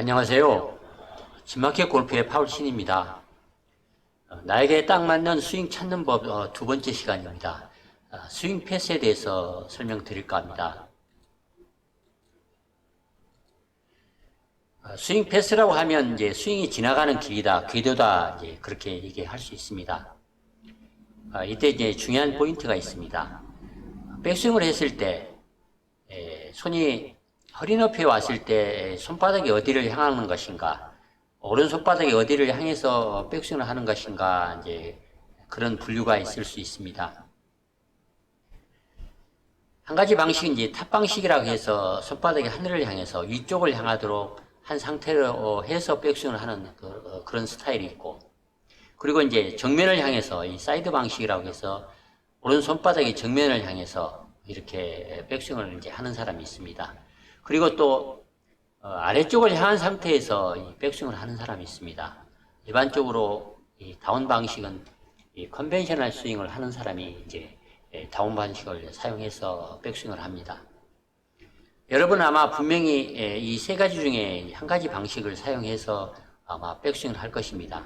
안녕하세요. 진마켓 골프의 파울신입니다. 나에게 딱 맞는 스윙 찾는 법 두 번째 시간입니다. 스윙 패스에 대해서 설명드릴까 합니다. 스윙 패스라고 하면 이제 스윙이 지나가는 길이다, 궤도다, 이제 그렇게 얘기할 수 있습니다. 이때 이제 중요한 포인트가 있습니다. 백스윙을 했을 때 손이 허리 높이에 왔을 때 손바닥이 어디를 향하는 것인가, 오른손바닥이 어디를 향해서 백스윙을 하는 것인가, 이제 그런 분류가 있을 수 있습니다. 한 가지 방식은 이제 탑 방식이라고 해서 손바닥이 하늘을 향해서 위쪽을 향하도록 한 상태로 해서 백스윙을 하는 그런 스타일이 있고, 그리고 이제 정면을 향해서 이 사이드 방식이라고 해서 오른손바닥이 정면을 향해서 이렇게 백스윙을 이제 하는 사람이 있습니다. 그리고 또 아래쪽을 향한 상태에서 이 백스윙을 하는 사람이 있습니다. 일반적으로 이 다운 방식은 이 컨벤셔널 스윙을 하는 사람이 이제 다운 방식을 사용해서 백스윙을 합니다. 여러분 아마 분명히 이 세 가지 중에 한 가지 방식을 사용해서 아마 백스윙을 할 것입니다.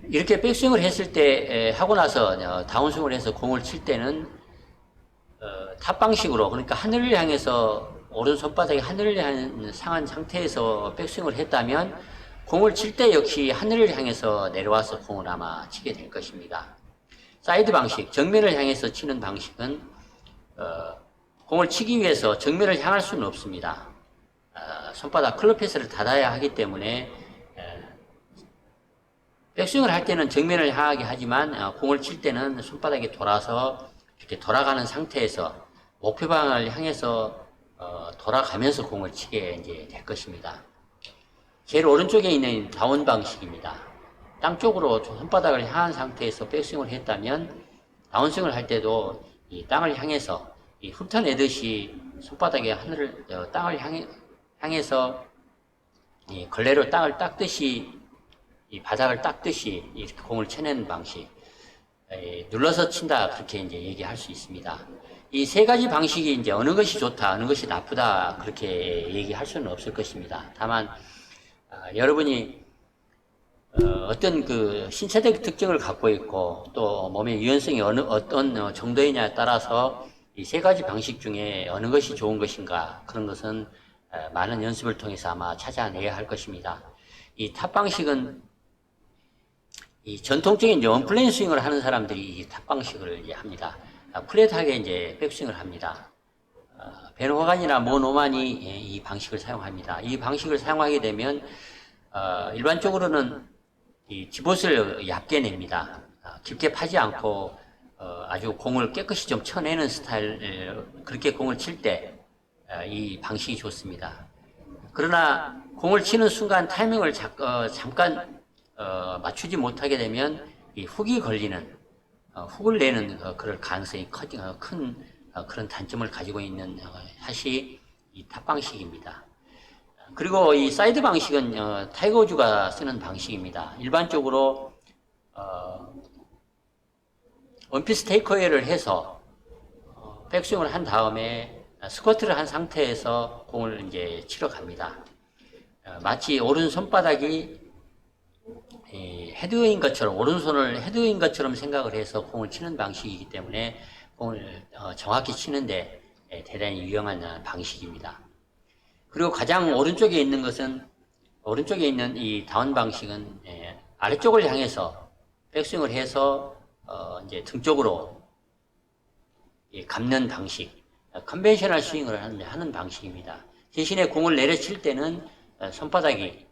이렇게 백스윙을 했을 때 하고 나서 다운스윙을 해서 공을 칠 때는 탑 방식으로, 그러니까 하늘을 향해서 오른손바닥이 하늘을 향한 상태에서 백스윙을 했다면 공을 칠 때 역시 하늘을 향해서 내려와서 공을 아마 치게 될 것입니다. 사이드 방식, 정면을 향해서 치는 방식은 공을 치기 위해서 정면을 향할 수는 없습니다. 손바닥 클럽 페이스를 닫아야 하기 때문에 백스윙을 할 때는 정면을 향하게 하지만 공을 칠 때는 손바닥이 돌아서 이렇게 돌아가는 상태에서 목표 방향을 향해서 돌아가면서 공을 치게 이제 될 것입니다. 제일 오른쪽에 있는 다운 방식입니다. 땅 쪽으로 손바닥을 향한 상태에서 백스윙을 했다면 다운스윙을 할 때도 이 땅을 향해서 이 훑어내듯이 손바닥에 하늘을 땅을 향해서 이 걸레로 땅을 닦듯이 이 바닥을 닦듯이 이렇게 공을 쳐내는 방식, 눌러서 친다, 그렇게 이제 얘기할 수 있습니다. 이 세 가지 방식이 이제 어느 것이 좋다, 어느 것이 나쁘다, 그렇게 얘기할 수는 없을 것입니다. 다만 여러분이 어떤 그 신체적 특징을 갖고 있고 또 몸의 유연성이 어떤 정도이냐에 따라서 이 세 가지 방식 중에 어느 것이 좋은 것인가, 그런 것은 많은 연습을 통해서 아마 찾아내야 할 것입니다. 이 탑 방식은 이 전통적인 이제 원플레인 스윙을 하는 사람들이 이 탑 방식을 이제 합니다. 플랫하게 이제 백스윙을 합니다. 벤 호간이나 모 노만이 이 방식을 사용합니다. 이 방식을 사용하게 되면 일반적으로는 이 집옷을 얕게 냅니다. 깊게 파지 않고 아주 공을 깨끗이 좀 쳐내는 스타일, 그렇게 공을 칠 때 이 방식이 좋습니다. 그러나 공을 치는 순간 타이밍을 잠깐 맞추지 못하게 되면 이 훅이 걸리는, 훅을 내는 그럴 가능성이 큰 그런 단점을 가지고 있는 샷이 이 탑 방식입니다. 그리고 이 사이드 방식은 타이거 우즈가 쓰는 방식입니다. 일반적으로 원피스 테이크어웨이를 해서 백스윙을 한 다음에 스쿼트를 한 상태에서 공을 이제 치러 갑니다. 마치 오른 손바닥이 헤드인 것처럼, 오른손을 헤드인 것처럼 생각을 해서 공을 치는 방식이기 때문에 공을 정확히 치는데 대단히 유용한 방식입니다. 그리고 가장 오른쪽에 있는 것은, 오른쪽에 있는 이 다운 방식은 아래쪽을 향해서 백스윙을 해서 이제 등 쪽으로 감는 방식, 컨벤셔널 스윙을 하는 방식입니다. 대신에 공을 내려칠 때는 손바닥이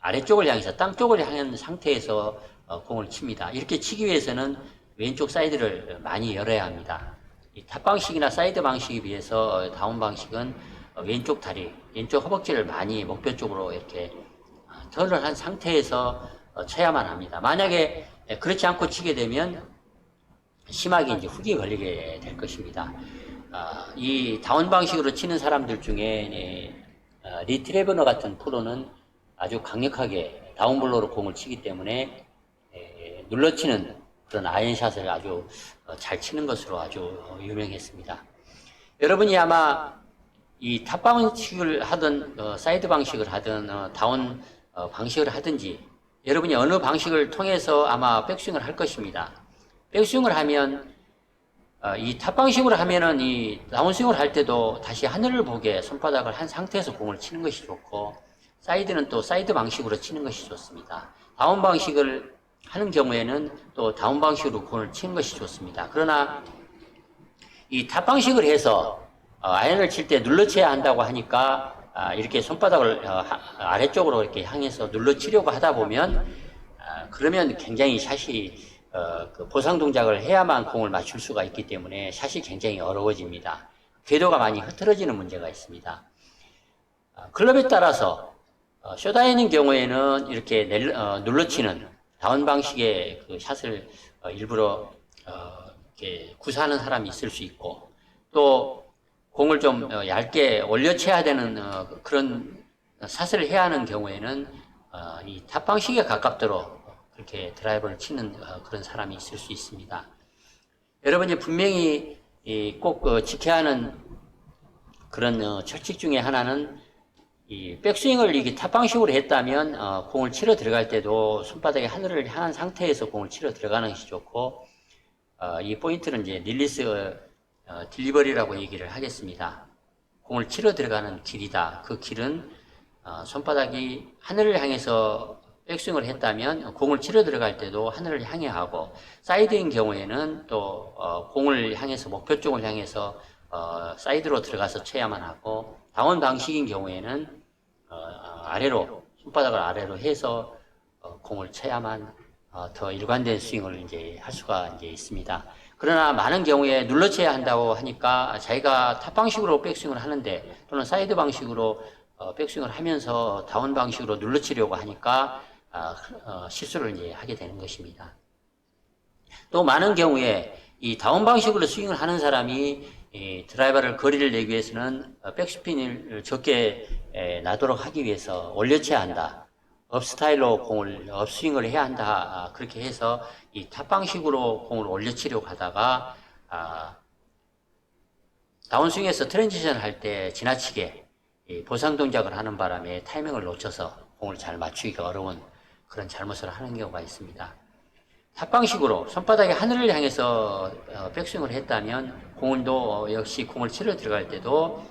아래쪽을 향해서 땅 쪽을 향한 상태에서 공을 칩니다. 이렇게 치기 위해서는 왼쪽 사이드를 많이 열어야 합니다. 이 탑 방식이나 사이드 방식에 비해서 다운 방식은 왼쪽 다리, 왼쪽 허벅지를 많이 목표 쪽으로 이렇게 턴을 한 상태에서 쳐야만 합니다. 만약에 그렇지 않고 치게 되면 심하게 이제 훅이 걸리게 될 것입니다. 이 다운 방식으로 치는 사람들 중에 리 트레버너 같은 프로는 아주 강력하게 다운블로로 공을 치기 때문에 눌러치는 그런 아이언샷을 아주 잘 치는 것으로 아주 유명했습니다. 여러분이 아마 이 탑 방식을 하든 사이드 방식을 하든 다운 방식을 하든지 여러분이 어느 방식을 통해서 아마 백스윙을 할 것입니다. 백스윙을 하면 이 탑 방식으로 하면은 이 다운스윙을 할 때도 다시 하늘을 보게 손바닥을 한 상태에서 공을 치는 것이 좋고, 사이드는 또 사이드 방식으로 치는 것이 좋습니다. 다운 방식을 하는 경우에는 또 다운 방식으로 공을 치는 것이 좋습니다. 그러나 이 탑 방식을 해서 아이언을 칠 때 눌러쳐야 한다고 하니까 이렇게 손바닥을 아래쪽으로 이렇게 향해서 눌러치려고 하다 보면 그러면 굉장히 샷이 그 보상 동작을 해야만 공을 맞출 수가 있기 때문에 샷이 굉장히 어려워집니다. 궤도가 많이 흐트러지는 문제가 있습니다. 클럽에 따라서 숏아이언인 경우에는 이렇게 눌러치는 다운 방식의 그 샷을 일부러 이렇게 구사하는 사람이 있을 수 있고, 또 공을 좀 얇게 올려쳐야 되는 그런 샷을 해야 하는 경우에는 이 탑 방식에 가깝도록 그렇게 드라이버를 치는 그런 사람이 있을 수 있습니다. 여러분이 분명히 꼭 지켜야 하는 그런 철칙 중에 하나는 이 백스윙을 이게 탑 방식으로 했다면 공을 치러 들어갈 때도 손바닥에 하늘을 향한 상태에서 공을 치러 들어가는 것이 좋고, 이 포인트는 이제 릴리스 딜리버리라고 얘기를 하겠습니다. 공을 치러 들어가는 길이다. 그 길은 손바닥이 하늘을 향해서 백스윙을 했다면 공을 치러 들어갈 때도 하늘을 향해 하고, 사이드인 경우에는 또 공을 향해서 목표 쪽을 향해서 사이드로 들어가서 쳐야만 하고, 다운 방식인 경우에는 아래로 손바닥을 아래로 해서 공을 쳐야만 더 일관된 스윙을 이제 할 수가 이제 있습니다. 그러나 많은 경우에 눌러쳐야 한다고 하니까 자기가 탑 방식으로 백스윙을 하는데, 또는 사이드 방식으로 백스윙을 하면서 다운 방식으로 눌러치려고 하니까 실수를 이제 하게 되는 것입니다. 또 많은 경우에 이 다운 방식으로 스윙을 하는 사람이 이 드라이버를 거리를 내기 위해서는 백스핀을 적게 나도록 하기 위해서 올려쳐야 한다. 업스타일로 공을 업스윙을 해야 한다. 그렇게 해서 이 탑 방식으로 공을 올려치려고 하다가 다운스윙에서 트랜지션을 할 때 지나치게 보상 동작을 하는 바람에 타이밍을 놓쳐서 공을 잘 맞추기가 어려운 그런 잘못을 하는 경우가 있습니다. 탑 방식으로 손바닥이 하늘을 향해서 백스윙을 했다면 공도 역시 공을 치러 들어갈 때도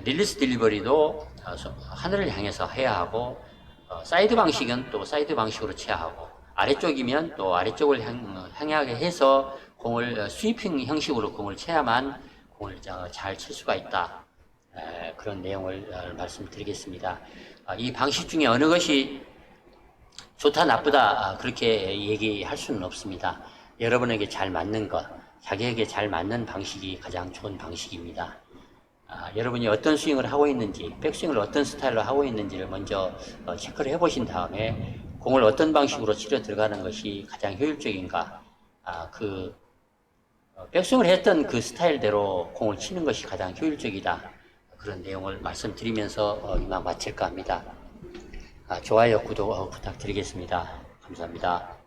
릴리스 딜리버리도 하늘을 향해서 해야 하고, 사이드 방식은 또 사이드 방식으로 쳐야 하고, 아래쪽이면 또 아래쪽을 향하게 해서 공을 스위핑 형식으로 공을 쳐야만 공을 잘 칠 수가 있다. 그런 내용을 말씀드리겠습니다. 이 방식 중에 어느 것이 좋다 나쁘다 그렇게 얘기할 수는 없습니다. 여러분에게 잘 맞는 것, 자기에게 잘 맞는 방식이 가장 좋은 방식입니다. 여러분이 어떤 스윙을 하고 있는지, 백스윙을 어떤 스타일로 하고 있는지를 먼저 체크를 해보신 다음에 공을 어떤 방식으로 치러 들어가는 것이 가장 효율적인가, 백스윙을 했던 그 스타일대로 공을 치는 것이 가장 효율적이다. 그런 내용을 말씀드리면서 이만 마칠까 합니다. 좋아요, 구독 부탁드리겠습니다. 감사합니다.